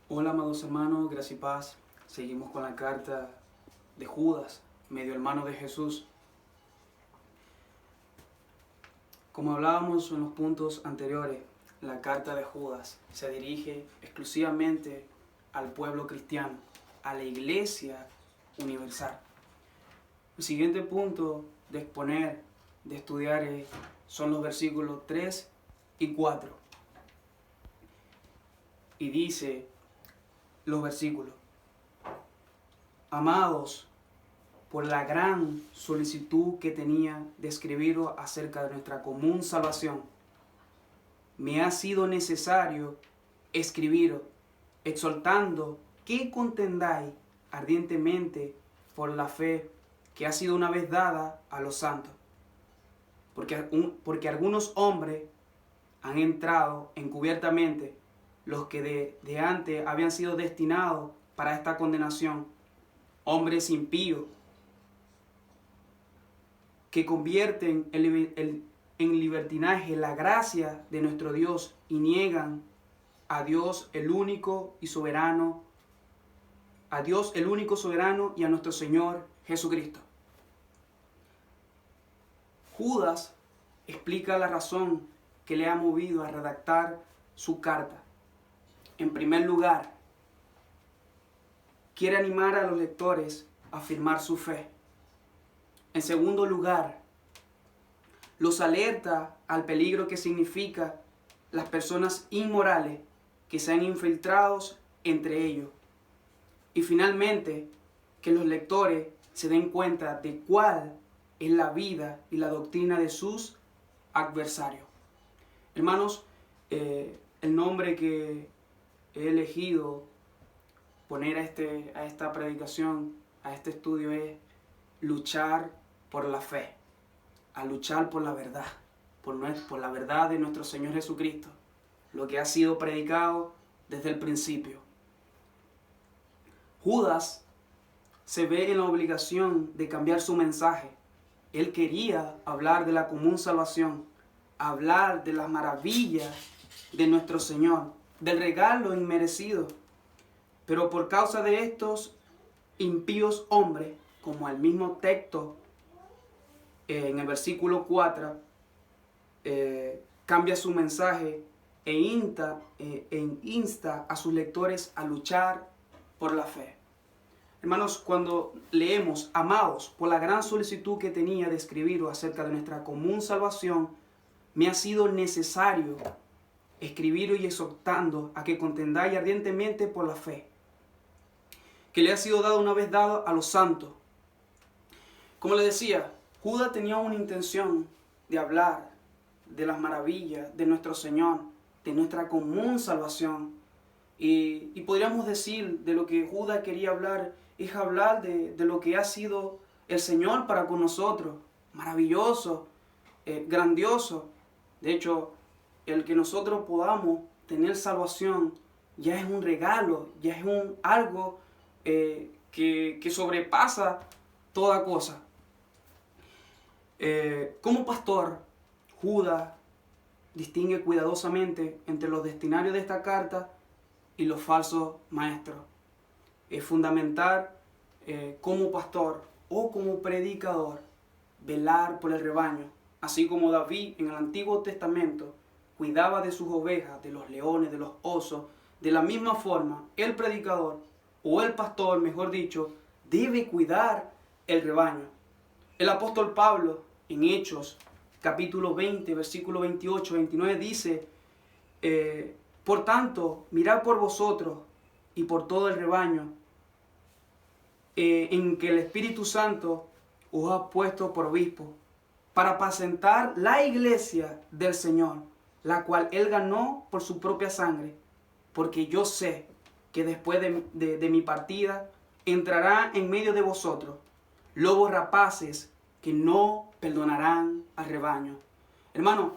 Hola, amados hermanos, gracia y paz. Seguimos con la carta de Judas, medio hermano de Jesús. Como hablábamos en los puntos anteriores, la carta de Judas se dirige exclusivamente al pueblo cristiano, a la iglesia universal. El siguiente punto de exponer, de estudiar, son los versículos 3 y 4. Y dice los versículos: Amados, por la gran solicitud que tenía de escribiros acerca de nuestra común salvación, me ha sido necesario escribiros, exhortando que contendáis ardientemente por la fe que ha sido una vez dada a los santos. Porque algunos hombres han entrado encubiertamente, los que de antes habían sido destinados para esta condenación, hombres impíos, que convierten en libertinaje la gracia de nuestro Dios y niegan a Dios el único y soberano, y a nuestro Señor Jesucristo. Judas explica la razón que le ha movido a redactar su carta. En primer lugar, quiere animar a los lectores a afirmar su fe. En segundo lugar, los alerta al peligro que significa las personas inmorales que se han infiltrado entre ellos. Y finalmente, que los lectores se den cuenta de cuál es la vida y la doctrina de sus adversarios. Hermanos, el nombre que he elegido poner a esta predicación, a este estudio, es luchar por la fe, a luchar por la verdad, por la verdad de nuestro Señor Jesucristo, lo que ha sido predicado desde el principio. Judas se ve en la obligación de cambiar su mensaje. Él quería hablar de la común salvación, hablar de las maravillas de nuestro Señor, del regalo inmerecido. Pero por causa de estos impíos hombres, como el mismo texto en el versículo 4, cambia su mensaje e insta a sus lectores a luchar por la fe. Hermanos, cuando leemos, amados, por la gran solicitud que tenía de escribiros acerca de nuestra común salvación, me ha sido necesario escribiros y exhortando a que contendáis ardientemente por la fe, que le ha sido dado una vez dado a los santos. Como les decía, Judas tenía una intención de hablar de las maravillas de nuestro Señor, de nuestra común salvación. Y podríamos decir de lo que Judas quería hablar, es hablar de lo que ha sido el Señor para con nosotros, maravilloso, grandioso. De hecho, el que nosotros podamos tener salvación ya es un regalo, ya es algo que sobrepasa toda cosa. Como pastor, Judas distingue cuidadosamente entre los destinarios de esta carta y los falsos maestros. Es fundamental como pastor o como predicador velar por el rebaño, así como David en el Antiguo Testamento cuidaba de sus ovejas, de los leones, de los osos. De la misma forma, el predicador o el pastor, mejor dicho, debe cuidar el rebaño. El apóstol Pablo en Hechos capítulo 20, versículo 28-29 dice: por tanto, mirad por vosotros y por todo el rebaño en que el Espíritu Santo os ha puesto por obispo, para apacentar la iglesia del Señor, la cual Él ganó por su propia sangre, porque yo sé que después de mi partida entrará en medio de vosotros lobos rapaces que no perdonarán al rebaño. Hermano,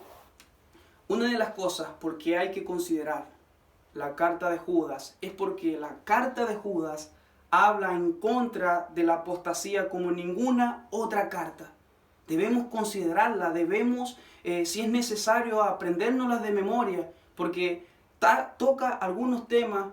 una de las cosas por que hay que considerar la carta de Judas es porque la carta de Judas habla en contra de la apostasía como ninguna otra carta. Debemos considerarla, debemos, si es necesario, aprendérnoslas de memoria, porque toca algunos temas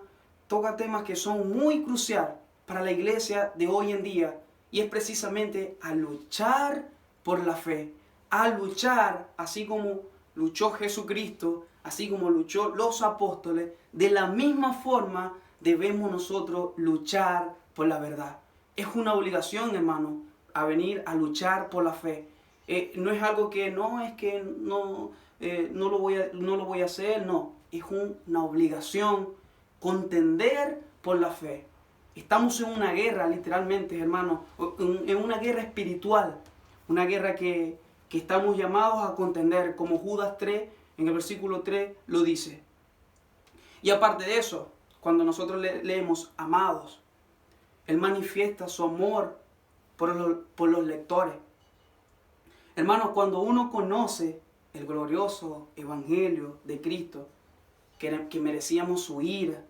toca temas que son muy cruciales para la iglesia de hoy en día, y es precisamente a luchar por la fe, a luchar así como luchó Jesucristo, así como luchó los apóstoles. De la misma forma debemos nosotros luchar por la verdad. Es una obligación, hermano, a venir a luchar por la fe. No es algo que no lo voy a hacer, no. Es una obligación contender por la fe. Estamos en una guerra, literalmente, hermano, en una guerra espiritual, una guerra que estamos llamados a contender, como Judas 3, en el versículo 3, lo dice. Y aparte de eso, cuando nosotros leemos amados, Él manifiesta su amor por los lectores. Hermanos, cuando uno conoce el glorioso evangelio de Cristo, que merecíamos su ira,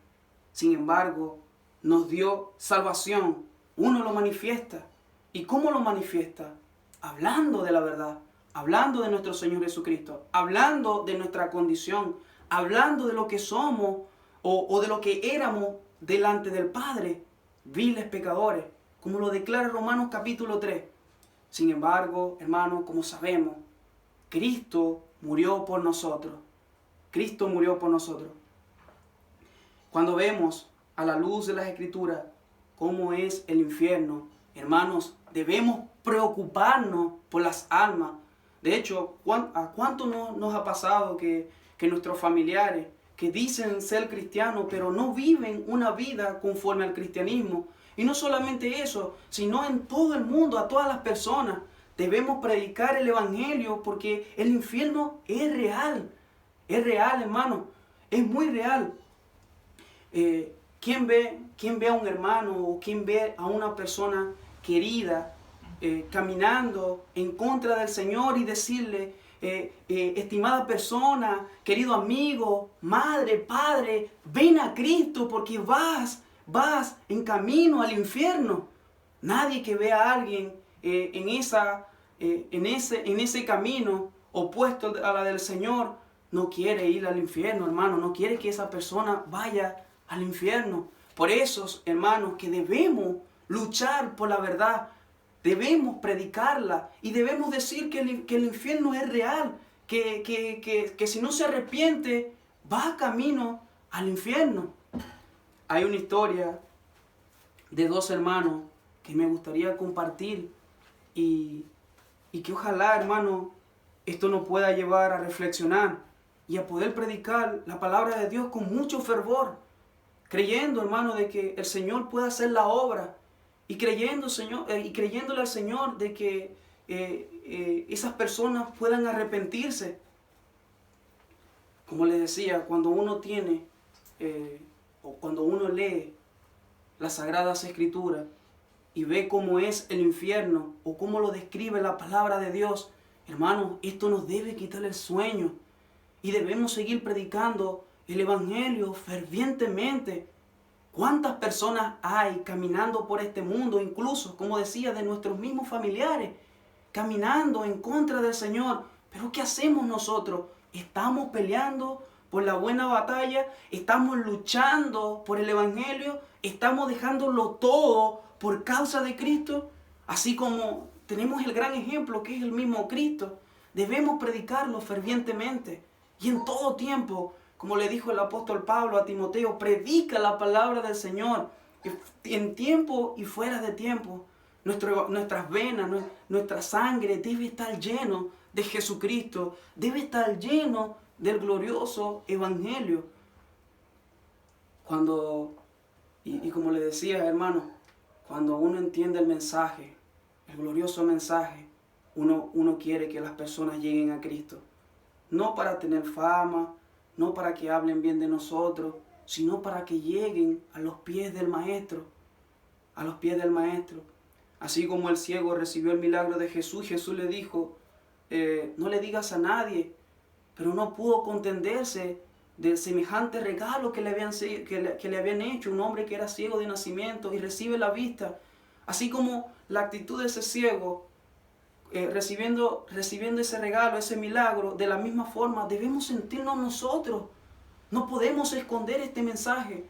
sin embargo, nos dio salvación, uno lo manifiesta. ¿Y cómo lo manifiesta? Hablando de la verdad, hablando de nuestro Señor Jesucristo, hablando de nuestra condición, hablando de lo que somos o de lo que éramos delante del Padre, viles pecadores, como lo declara Romanos capítulo 3. Sin embargo, hermanos, como sabemos, Cristo murió por nosotros. Cristo murió por nosotros. Cuando vemos a la luz de las Escrituras cómo es el infierno, hermanos, debemos preocuparnos por las almas. De hecho, ¿a cuánto nos ha pasado que nuestros familiares que dicen ser cristianos, pero no viven una vida conforme al cristianismo? Y no solamente eso, sino en todo el mundo, a todas las personas, debemos predicar el evangelio, porque el infierno es real, hermano, es muy real. ¿Quién ve a un hermano o quién ve a una persona querida caminando en contra del Señor y decirle, estimada persona, querido amigo, madre, padre, ven a Cristo porque vas en camino al infierno? Nadie que vea a alguien en ese camino opuesto a la del Señor no quiere ir al infierno, hermano, no quiere que esa persona vaya al infierno. Por eso, hermanos, que debemos luchar por la verdad, debemos predicarla y debemos decir que el infierno es real, que si no se arrepiente va camino al infierno. Hay una historia de dos hermanos que me gustaría compartir y que ojalá, hermano, esto nos pueda llevar a reflexionar y a poder predicar la palabra de Dios con mucho fervor, creyendo, hermano, de que el Señor pueda hacer la obra y creyéndole al Señor de que esas personas puedan arrepentirse. Como les decía, cuando uno cuando uno lee las Sagradas Escrituras y ve cómo es el infierno o cómo lo describe la palabra de Dios, hermanos, esto nos debe quitar el sueño y debemos seguir predicando el evangelio fervientemente. ¿Cuántas personas hay caminando por este mundo, incluso, como decía, de nuestros mismos familiares, caminando en contra del Señor? Pero ¿qué hacemos nosotros? Estamos peleando por la buena batalla, estamos luchando por el evangelio, estamos dejándolo todo por causa de Cristo, así como tenemos el gran ejemplo que es el mismo Cristo. Debemos predicarlo fervientemente y en todo tiempo. Como le dijo el apóstol Pablo a Timoteo, predica la palabra del Señor en tiempo y fuera de tiempo. Nuestras venas, nuestra sangre debe estar lleno de Jesucristo, debe estar lleno del glorioso evangelio. Y como le decía, hermano, cuando uno entiende el mensaje, el glorioso mensaje, uno quiere que las personas lleguen a Cristo. No para tener fama, no para que hablen bien de nosotros, sino para que lleguen a los pies del Maestro, a los pies del Maestro. Así como el ciego recibió el milagro de Jesús, Jesús le dijo, no le digas a nadie, pero no pudo contenderse del semejante regalo que le habían hecho, un hombre que era ciego de nacimiento y recibe la vista. Así como la actitud de ese ciego, recibiendo ese regalo, ese milagro, de la misma forma debemos sentirnos nosotros. No podemos esconder este mensaje.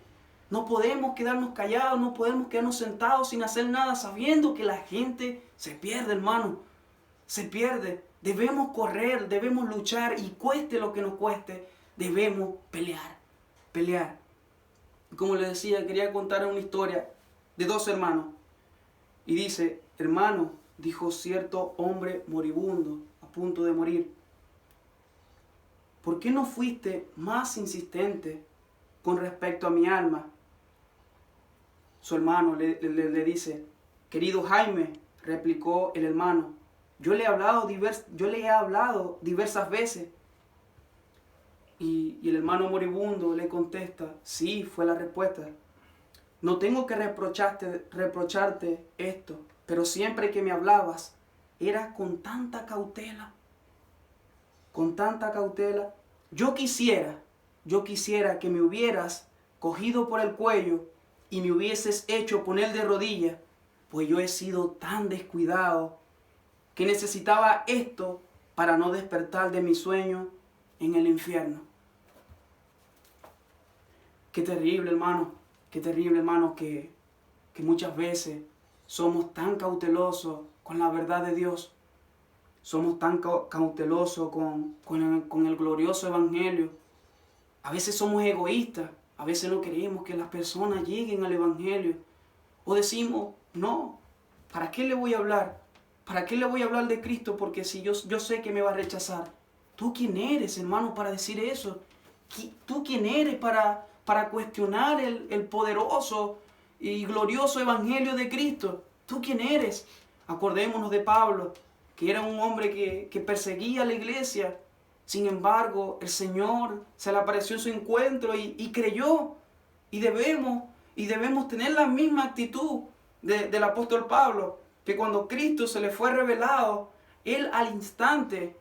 No podemos quedarnos callados, no podemos quedarnos sentados sin hacer nada, sabiendo que la gente se pierde, hermano. Se pierde. Debemos correr, debemos luchar y cueste lo que nos cueste, debemos pelear. Pelear. Como les decía, quería contar una historia de dos hermanos. Y dice, hermano, dijo cierto hombre moribundo, a punto de morir, ¿por qué no fuiste más insistente con respecto a mi alma? Su hermano le dice, querido Jaime, replicó el hermano, yo le he hablado diversas veces. Y el hermano moribundo le contesta, sí, fue la respuesta. No tengo que reprocharte esto, pero siempre que me hablabas, era con tanta cautela. Yo quisiera que me hubieras cogido por el cuello y me hubieses hecho poner de rodillas, pues yo he sido tan descuidado que necesitaba esto para no despertar de mi sueño en el infierno. Qué terrible, hermano, que muchas veces somos tan cautelosos con la verdad de Dios. Somos tan cautelosos con el glorioso evangelio. A veces somos egoístas, a veces no queremos que las personas lleguen al evangelio. O decimos, no, ¿para qué le voy a hablar? ¿Para qué le voy a hablar de Cristo? Porque si yo sé que me va a rechazar. ¿Tú quién eres, hermano, para decir eso? ¿Tú quién eres para cuestionar el poderoso y glorioso evangelio de Cristo? ¿Tú quién eres? Acordémonos de Pablo, que era un hombre que perseguía a la iglesia. Sin embargo, el Señor se le apareció en su encuentro y creyó. Y debemos tener la misma actitud del apóstol Pablo, que cuando Cristo se le fue revelado, él al instante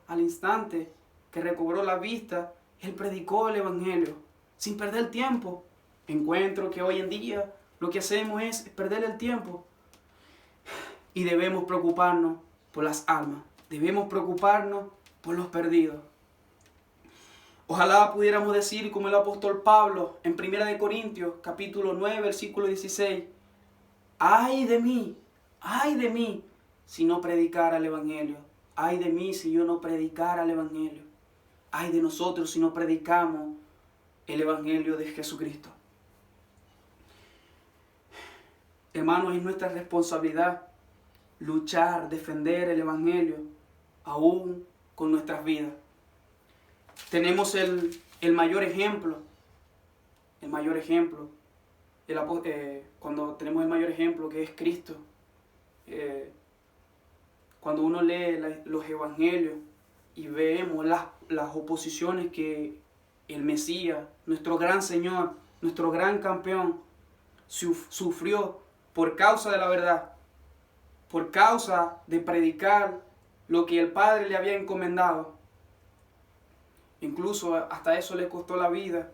que recobró la vista, él predicó el evangelio sin perder tiempo. Encuentro que hoy en día lo que hacemos es perder el tiempo. Y debemos preocuparnos por las almas. Debemos preocuparnos por los perdidos. Ojalá pudiéramos decir como el apóstol Pablo en 1 Corintios capítulo 9, versículo 16. ¡Ay de mí! ¡Ay de mí! Si no predicara el evangelio. ¡Ay de mí si yo no predicara el evangelio! ¡Ay de nosotros si no predicamos el evangelio de Jesucristo! Hermanos, es nuestra responsabilidad luchar, defender el evangelio, aún con nuestras vidas. Tenemos el mayor ejemplo, cuando tenemos el mayor ejemplo que es Cristo. Cuando uno lee los evangelios y vemos las oposiciones que el Mesías, nuestro gran Señor, nuestro gran campeón, sufrió por causa de la verdad, por causa de predicar lo que el Padre le había encomendado. Incluso hasta eso le costó la vida.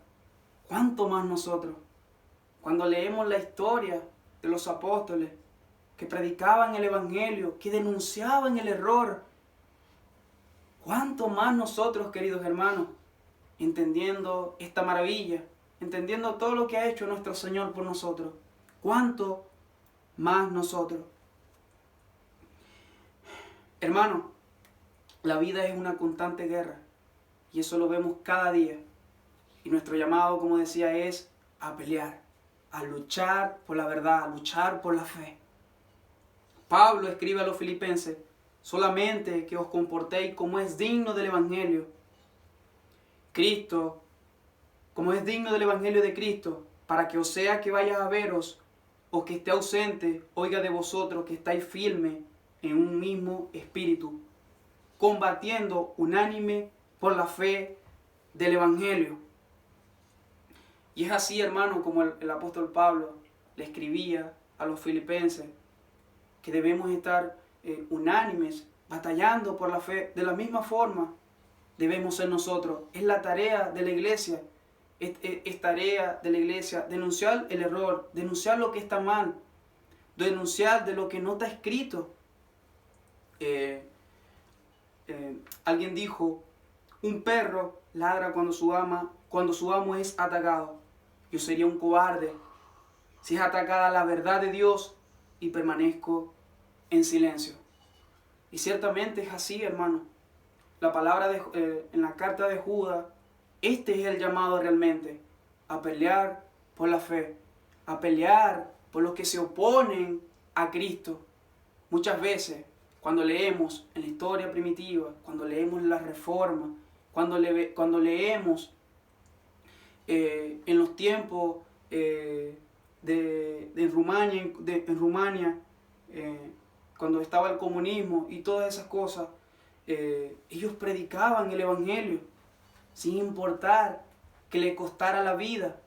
¿Cuánto más nosotros? Cuando leemos la historia de los apóstoles que predicaban el evangelio, que denunciaban el error, ¿cuánto más nosotros, queridos hermanos, entendiendo esta maravilla, entendiendo todo lo que ha hecho nuestro Señor por nosotros? ¿Cuánto más nosotros? Hermano, la vida es una constante guerra y eso lo vemos cada día. Y nuestro llamado, como decía, es a pelear, a luchar por la verdad, a luchar por la fe. Pablo escribe a los filipenses, solamente que os comportéis como es digno del evangelio. Cristo, como es digno del evangelio de Cristo, para que os sea que vaya a veros o que esté ausente, oiga de vosotros que estáis firmes en un mismo espíritu, combatiendo unánime por la fe del evangelio. Y es así, hermano, como el apóstol Pablo le escribía a los filipenses, que debemos estar unánimes, batallando por la fe. De la misma forma debemos ser nosotros. Es la tarea de la iglesia, es tarea de la iglesia denunciar el error, denunciar lo que está mal, denunciar de lo que no está escrito. Alguien dijo, un perro ladra cuando su amo es atacado. Yo sería un cobarde si es atacada la verdad de Dios y permanezco en silencio. Y ciertamente es así, hermano. La palabra en la carta de Judas, este es el llamado realmente, a pelear por la fe, a pelear por los que se oponen a Cristo. Muchas veces, cuando leemos en la historia primitiva, cuando leemos la Reforma, cuando leemos en los tiempos en Rumania, cuando estaba el comunismo y todas esas cosas, ellos predicaban el Evangelio sin importar que le costara la vida.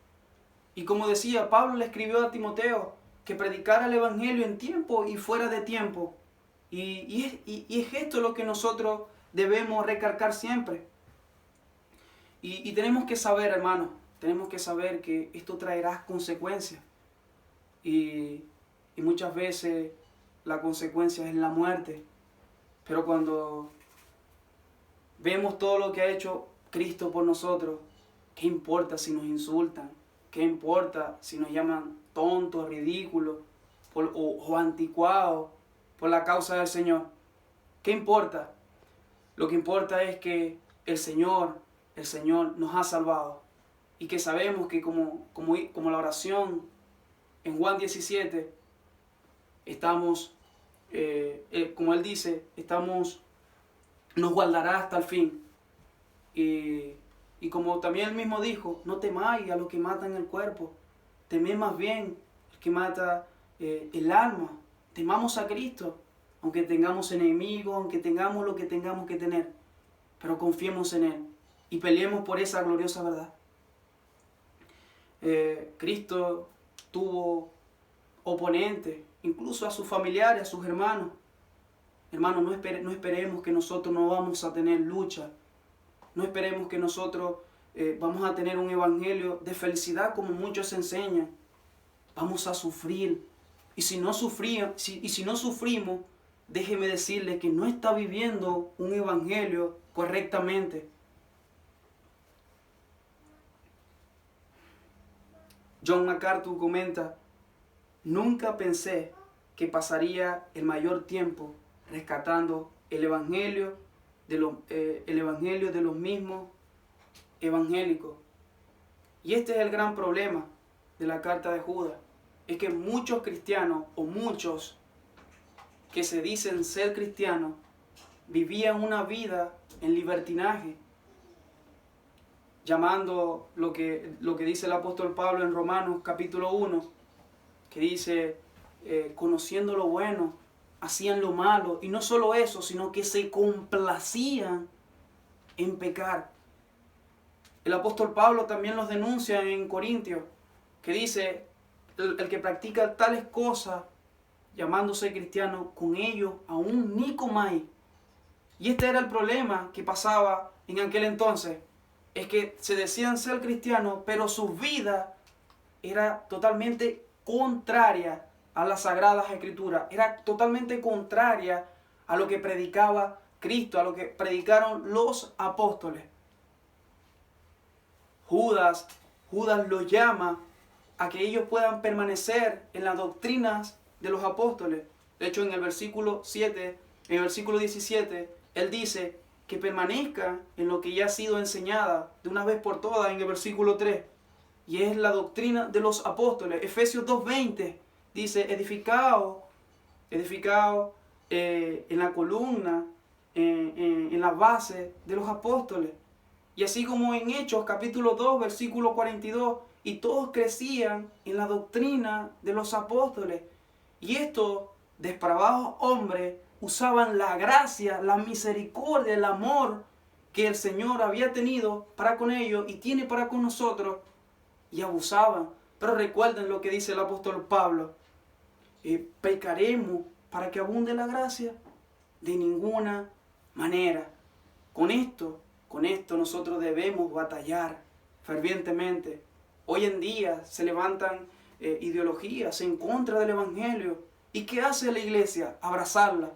Y como decía, Pablo le escribió a Timoteo que predicara el Evangelio en tiempo y fuera de tiempo. Y es esto lo que nosotros debemos recalcar siempre. Y tenemos que saber, hermano, tenemos que saber que esto traerá consecuencias. Y muchas veces la consecuencia es la muerte. Pero cuando vemos todo lo que ha hecho Cristo por nosotros, ¿qué importa si nos insultan? ¿Qué importa si nos llaman tontos, ridículos o anticuados por la causa del Señor? ¿Qué importa? Lo que importa es que el Señor nos ha salvado. Y que sabemos que como la oración en Juan 17, estamos, como Él dice, nos guardará hasta el fin. Y como también Él mismo dijo, no temáis a los que matan el cuerpo, temed más bien al que mata el alma. Temamos a Cristo, aunque tengamos enemigos, aunque tengamos lo que tengamos que tener, pero confiemos en Él y peleemos por esa gloriosa verdad. Cristo tuvo oponentes, incluso a sus familiares, a sus hermanos. Hermanos, no esperemos que nosotros no vamos a tener lucha. No esperemos que nosotros vamos a tener un evangelio de felicidad como muchos enseñan. Vamos a sufrir. Y si no sufrimos, déjeme decirle que no está viviendo un evangelio correctamente. John MacArthur comenta: nunca pensé que pasaría el mayor tiempo rescatando el evangelio de los mismos evangélicos. Y este es el gran problema de la carta de Judas, es que muchos cristianos o muchos que se dicen ser cristianos vivían una vida en libertinaje, llamando lo que dice el apóstol Pablo en Romanos capítulo 1, que dice, conociendo lo bueno, hacían lo malo, y no solo eso, sino que se complacían en pecar. El apóstol Pablo también los denuncia en Corintios, que dice, el que practica tales cosas, llamándose cristiano, con ellos aún ni comáis. Y este era el problema que pasaba en aquel entonces, es que se decían ser cristianos, pero su vida era totalmente contraria a las Sagradas Escrituras, era totalmente contraria a lo que predicaba Cristo, a lo que predicaron los apóstoles. Judas los llama a que ellos puedan permanecer en las doctrinas de los apóstoles. De hecho, en el versículo 17, él dice que permanezcan en lo que ya ha sido enseñada de una vez por todas en el versículo 3. Y es la doctrina de los apóstoles. Efesios 2:20 dice, edificaos en la columna, en la base de los apóstoles. Y así como en Hechos capítulo 2, versículo 42, y todos crecían en la doctrina de los apóstoles. Y estos depravados hombres usaban la gracia, la misericordia, el amor que el Señor había tenido para con ellos y tiene para con nosotros, y abusaban. Pero recuerden lo que dice el apóstol Pablo, pecaremos para que abunde la gracia, de ninguna manera. Con esto nosotros debemos batallar fervientemente. Hoy en día se levantan ideologías en contra del evangelio. ¿Y qué hace la iglesia? Abrazarla,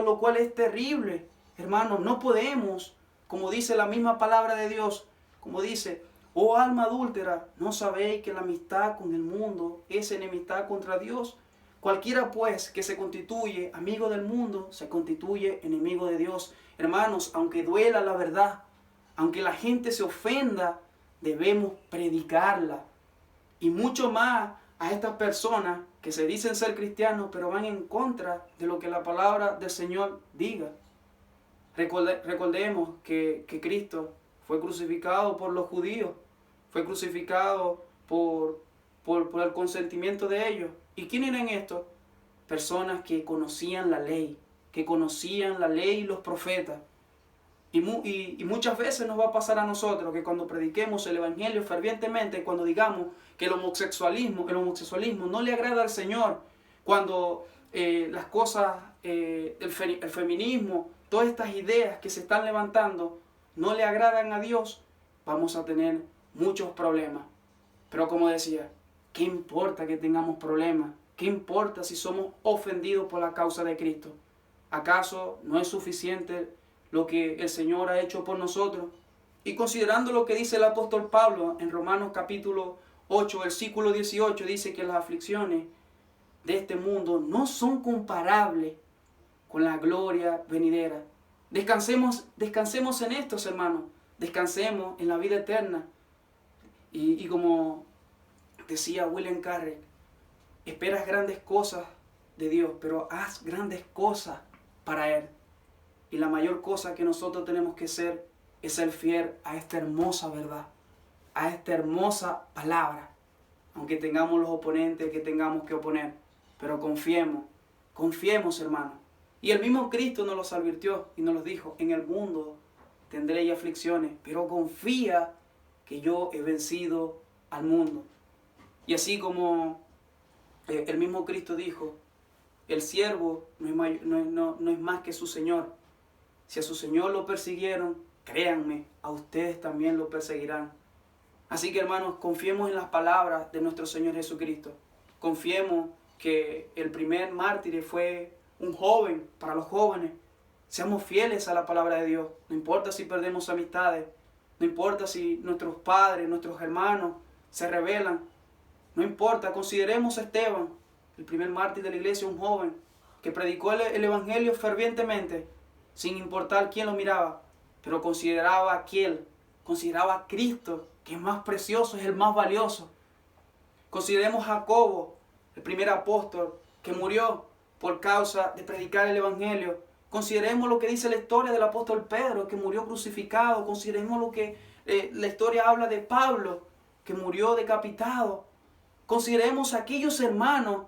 lo cual es terrible. Hermanos, no podemos, como dice la misma palabra de Dios, como dice, Oh alma adúltera, ¿no sabéis que la amistad con el mundo es enemistad contra Dios? Cualquiera pues que se constituye amigo del mundo, se constituye enemigo de Dios. Hermanos, aunque duela la verdad, aunque la gente se ofenda, debemos predicarla. Y mucho más a estas personas que se dicen ser cristianos, pero van en contra de lo que la palabra del Señor diga. Recordemos que Cristo fue crucificado por los judíos, fue crucificado por el consentimiento de ellos. ¿Y quién eran estos? Personas que conocían la ley y los profetas. Y muchas veces nos va a pasar a nosotros que cuando prediquemos el Evangelio fervientemente, cuando digamos que el homosexualismo no le agrada al Señor, cuando las cosas, el feminismo, todas estas ideas que se están levantando no le agradan a Dios, vamos a tener muchos problemas. Pero como decía, ¿qué importa que tengamos problemas? ¿Qué importa si somos ofendidos por la causa de Cristo? ¿Acaso no es suficiente lo que el Señor ha hecho por nosotros? Y considerando lo que dice el apóstol Pablo en Romanos capítulo 8, versículo 18, dice que las aflicciones de este mundo no son comparables con la gloria venidera. Descansemos en estos, hermanos. Descansemos en la vida eterna. Y como decía William Carrick, esperas grandes cosas de Dios, pero haz grandes cosas para Él. Y la mayor cosa que nosotros tenemos que hacer es ser fiel a esta hermosa verdad, a esta hermosa palabra. Aunque tengamos los oponentes que tengamos que oponer, pero confiemos, hermanos. Y el mismo Cristo nos los advirtió y nos los dijo: en el mundo tendréis aflicciones, pero confía que yo he vencido al mundo. Y así como el mismo Cristo dijo, el siervo no es más que su Señor. Si a su Señor lo persiguieron, créanme, a ustedes también lo perseguirán. Así que, hermanos, confiemos en las palabras de nuestro Señor Jesucristo. Confiemos que el primer mártir fue un joven, para los jóvenes. Seamos fieles a la palabra de Dios. No importa si perdemos amistades, no importa si nuestros padres, nuestros hermanos se rebelan. No importa, consideremos a Esteban, el primer mártir de la iglesia, un joven que predicó el Evangelio fervientemente, sin importar quién lo miraba, pero consideraba a Cristo, que es más precioso, es el más valioso. Consideremos a Jacobo, el primer apóstol, que murió por causa de predicar el Evangelio. Consideremos lo que dice la historia del apóstol Pedro, que murió crucificado. Consideremos lo que la historia habla de Pablo, que murió decapitado. Consideremos a aquellos hermanos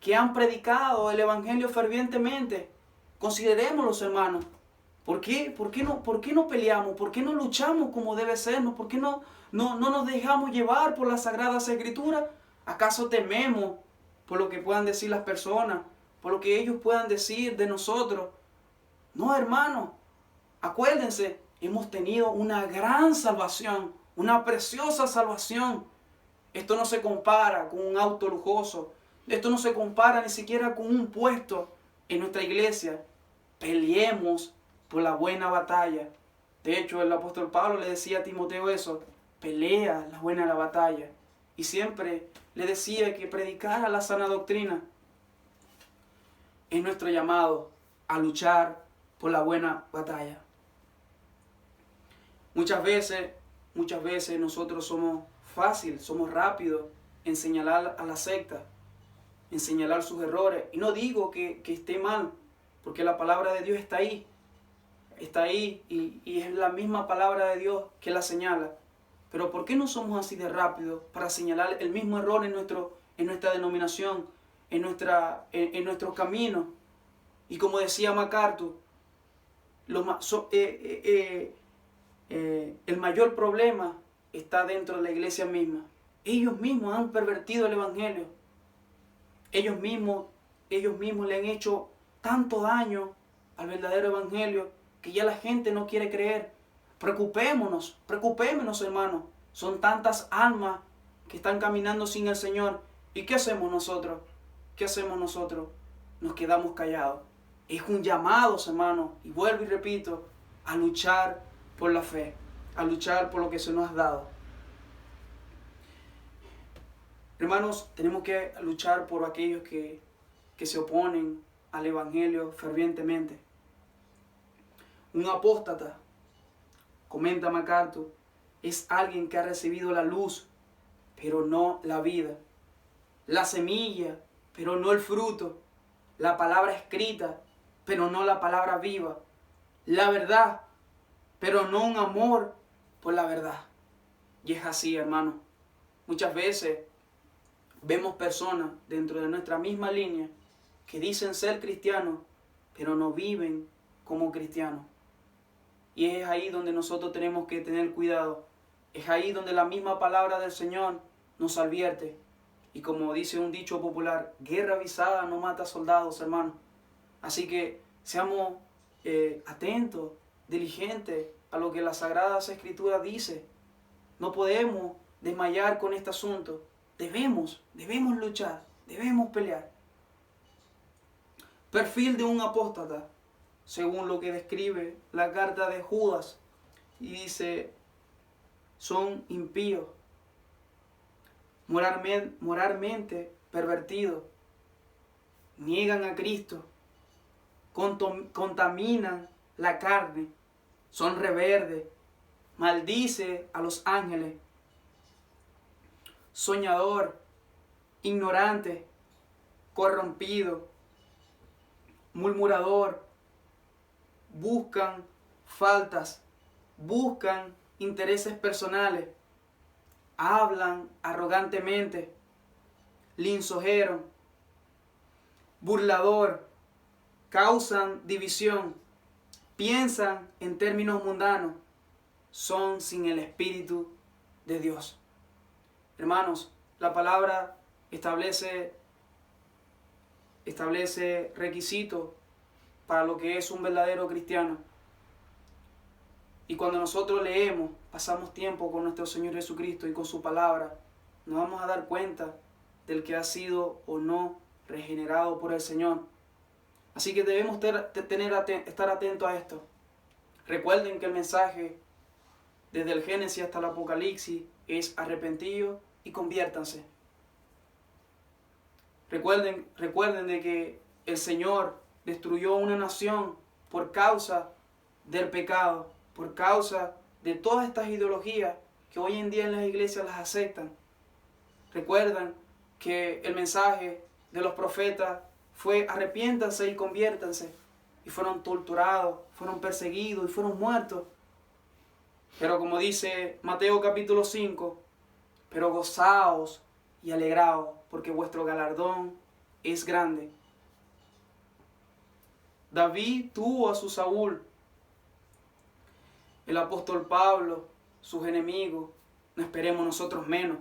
que han predicado el Evangelio fervientemente. Consideremos, hermanos. ¿Por qué no peleamos? ¿Por qué no luchamos como debe ser? ¿Por qué no nos dejamos llevar por las Sagradas Escrituras? ¿Acaso tememos por lo que puedan decir las personas? ¿Por lo que ellos puedan decir de nosotros? No, hermanos. Acuérdense, hemos tenido una gran salvación, una preciosa salvación. Esto no se compara con un auto lujoso. Esto no se compara ni siquiera con un puesto en nuestra iglesia. Peleemos por la buena batalla. De hecho, el apóstol Pablo le decía a Timoteo eso: pelea la buena batalla. Y siempre le decía que predicara la sana doctrina. Es nuestro llamado a luchar por la buena batalla. Muchas veces nosotros somos rápidos en señalar a la secta, en señalar sus errores. Y no digo que esté mal, porque la palabra de Dios está ahí y es la misma palabra de Dios que la señala. Pero ¿por qué no somos así de rápidos para señalar el mismo error en nuestra denominación, en nuestro camino? Y como decía MacArthur, el mayor problema está dentro de la iglesia misma. Ellos mismos han pervertido el Evangelio. Ellos mismos le han hecho tanto daño al verdadero Evangelio que ya la gente no quiere creer. Preocupémonos, hermanos. Son tantas almas que están caminando sin el Señor. ¿Y qué hacemos nosotros? Nos quedamos callados. Es un llamado, hermanos, y vuelvo y repito, a luchar por la fe, a luchar por lo que se nos ha dado. Hermanos, tenemos que luchar por aquellos que se oponen al Evangelio fervientemente. Un apóstata, comenta MacArthur, es alguien que ha recibido la luz, pero no la vida. La semilla, pero no el fruto. La palabra escrita, pero no la palabra viva. La verdad, pero no un amor por la verdad. Y es así, hermano. Muchas veces vemos personas dentro de nuestra misma línea que dicen ser cristianos, pero no viven como cristianos. Y es ahí donde nosotros tenemos que tener cuidado. Es ahí donde la misma palabra del Señor nos advierte. Y como dice un dicho popular, guerra avisada no mata soldados, hermano. Así que seamos atentos, diligentes a lo que las Sagradas Escrituras dice. No podemos desmayar con este asunto. Debemos luchar, debemos pelear. Perfil de un apóstata, según lo que describe la carta de Judas, y dice, son impíos, moralmente pervertidos, niegan a Cristo, contaminan la carne, son rebeldes, maldice a los ángeles, soñador, ignorante, corrompido, murmurador, buscan faltas, buscan intereses personales, hablan arrogantemente, lisonjero, burlador, causan división, piensan en términos mundanos, son sin el Espíritu de Dios. Hermanos, la palabra establece requisitos para lo que es un verdadero cristiano. Y cuando nosotros leemos, pasamos tiempo con nuestro Señor Jesucristo y con su palabra, nos vamos a dar cuenta del que ha sido o no regenerado por el Señor. Así que debemos estar atentos a esto. Recuerden que el mensaje desde el Génesis hasta el Apocalipsis es arrepentidos y conviértanse. Recuerden de que el Señor destruyó una nación por causa del pecado, por causa de todas estas ideologías que hoy en día en las iglesias las aceptan. Recuerdan que el mensaje de los profetas fue arrepiéntanse y conviértanse, y fueron torturados, fueron perseguidos y fueron muertos. Pero como dice Mateo capítulo 5, pero gozaos y alegraos, porque vuestro galardón es grande. David tuvo a su Saúl, el apóstol Pablo, sus enemigos. No esperemos nosotros menos.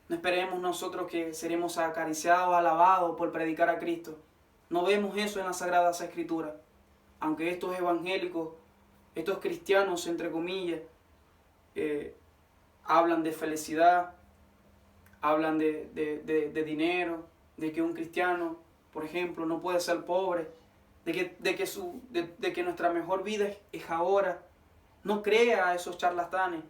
No esperemos nosotros que seremos acariciados, alabados por predicar a Cristo. No vemos eso en las Sagradas Escrituras. Aunque estos evangélicos, estos cristianos, entre comillas, hablan de felicidad, hablan de dinero, de que un cristiano, por ejemplo, no puede ser pobre, de que nuestra mejor vida es ahora. No crea a esos charlatanes,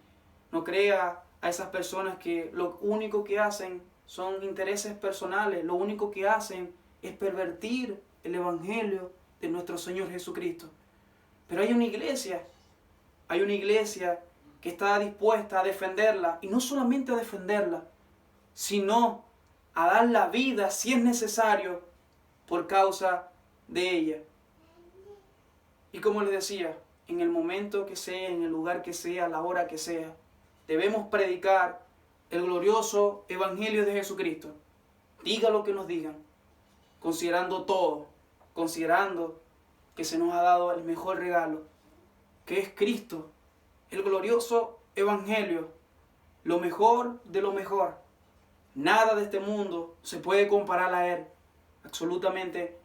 no crea a esas personas que lo único que hacen son intereses personales, lo único que hacen es pervertir el Evangelio de nuestro Señor Jesucristo. Pero hay una iglesia que está dispuesta a defenderla, y no solamente a defenderla, sino a dar la vida si es necesario por causa de ella. Y como les decía, en el momento que sea, en el lugar que sea, a la hora que sea, debemos predicar el glorioso Evangelio de Jesucristo. Diga lo que nos digan, considerando todo, considerando que se nos ha dado el mejor regalo, que es Cristo, el glorioso Evangelio, lo mejor de lo mejor. Nada de este mundo se puede comparar a Él, absolutamente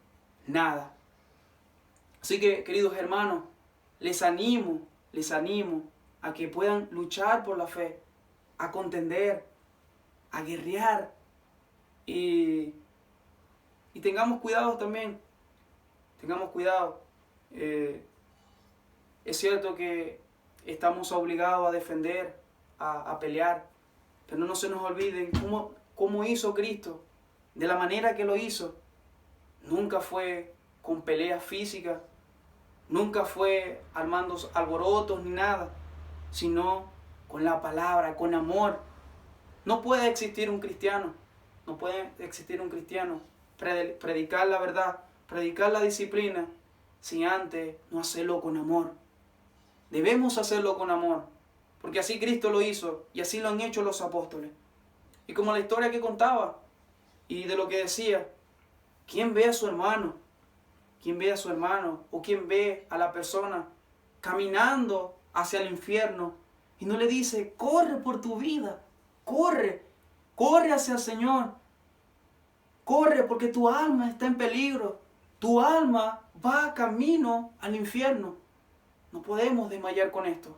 nada. Así que, queridos hermanos, les animo a que puedan luchar por la fe, a contender, a guerrear, y tengamos cuidado también, tengamos cuidado. Es cierto que estamos obligados a defender, a pelear, pero no se nos olviden como hizo Cristo, de la manera que lo hizo, nunca fue con peleas físicas, nunca fue armando alborotos ni nada, sino con la palabra, con amor. No puede existir un cristiano, no puede existir un cristiano, predicar la verdad, predicar la disciplina, sin antes no hacerlo con amor. Debemos hacerlo con amor, porque así Cristo lo hizo y así lo han hecho los apóstoles. Y como la historia que contaba y de lo que decía, ¿quién ve a su hermano? ¿Quién ve a su hermano? ¿O quién ve a la persona caminando hacia el infierno y no le dice, corre por tu vida, corre, corre hacia el Señor, corre porque tu alma está en peligro, tu alma va camino al infierno? No podemos desmayar con esto,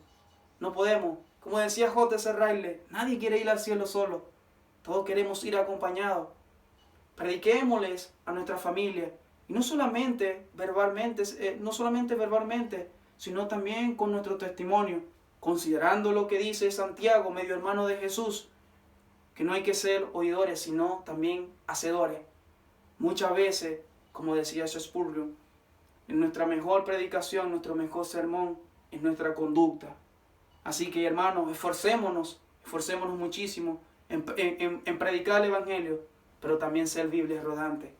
no podemos. Como decía J.C. Ryle, nadie quiere ir al cielo solo, todos queremos ir acompañados. Prediquémosles a nuestra familia, y no solamente verbalmente, sino también con nuestro testimonio, considerando lo que dice Santiago, medio hermano de Jesús, que no hay que ser oidores, sino también hacedores. Muchas veces, como decía Spurgeon, en nuestra mejor predicación, nuestro mejor sermón, es nuestra conducta. Así que, hermanos, esforcémonos muchísimo en predicar el Evangelio, pero también ser Biblias rodantes.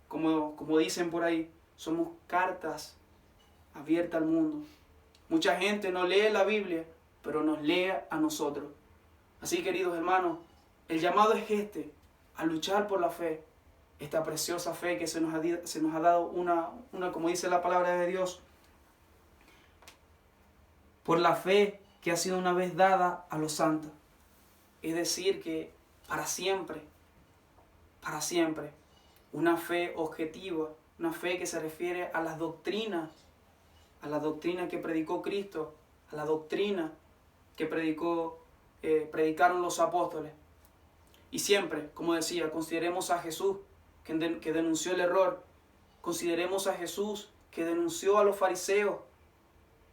Como dicen por ahí, somos cartas abiertas al mundo. Mucha gente no lee la Biblia, pero nos lee a nosotros. Así, queridos hermanos, el llamado es a luchar por la fe, esta preciosa fe que se nos ha dado una, como dice la palabra de Dios, por la fe que ha sido una vez dada a los santos. Es decir, que para siempre, una fe objetiva, una fe que se refiere a las doctrinas que predicó Cristo, a la doctrina que predicaron los apóstoles. Y siempre, como decía, consideremos a Jesús que denunció el error, consideremos a Jesús que denunció a los fariseos.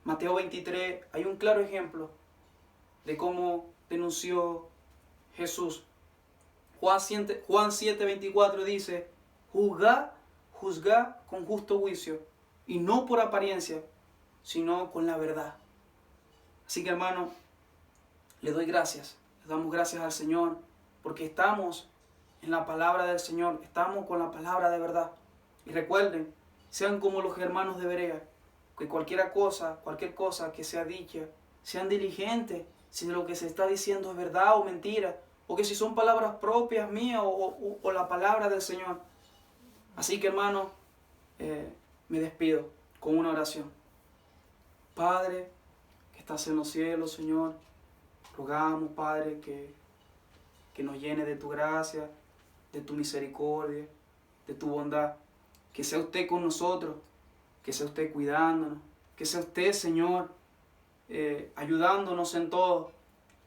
Mateo 23, hay un claro ejemplo de cómo denunció Jesús. Juan 7:24 dice, juzgad con justo juicio, y no por apariencia, sino con la verdad. Así que, hermano, le damos gracias al Señor, porque estamos en la palabra del Señor, estamos con la palabra de verdad. Y recuerden, sean como los hermanos de Berea, que cualquier cosa que sea dicha, sean diligentes si lo que se está diciendo es verdad o mentira, o que si son palabras propias mías o la palabra del Señor. Así que, hermano, me despido con una oración. Padre, que estás en los cielos, Señor, rogamos, Padre, que nos llene de tu gracia, de tu misericordia, de tu bondad. Que sea usted con nosotros, que sea usted cuidándonos, que sea usted, Señor, ayudándonos en todo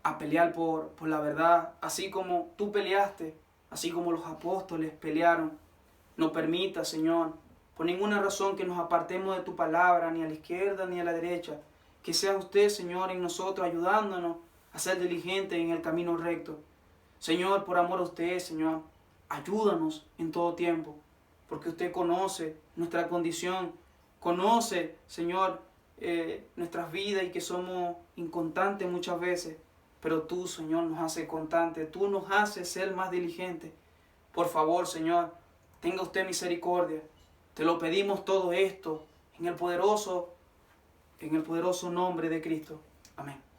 a pelear por la verdad, así como tú peleaste, así como los apóstoles pelearon. No permita, Señor, por ninguna razón que nos apartemos de tu palabra, ni a la izquierda ni a la derecha. Que sea usted, Señor, en nosotros ayudándonos a ser diligentes en el camino recto. Señor, por amor a usted, Señor, ayúdanos en todo tiempo, porque usted conoce nuestra condición, conoce, Señor, nuestras vidas y que somos inconstantes muchas veces, pero tú, Señor, nos haces constantes, tú nos haces ser más diligentes. Por favor, Señor, tenga usted misericordia. Te lo pedimos todo esto en el poderoso nombre de Cristo. Amén.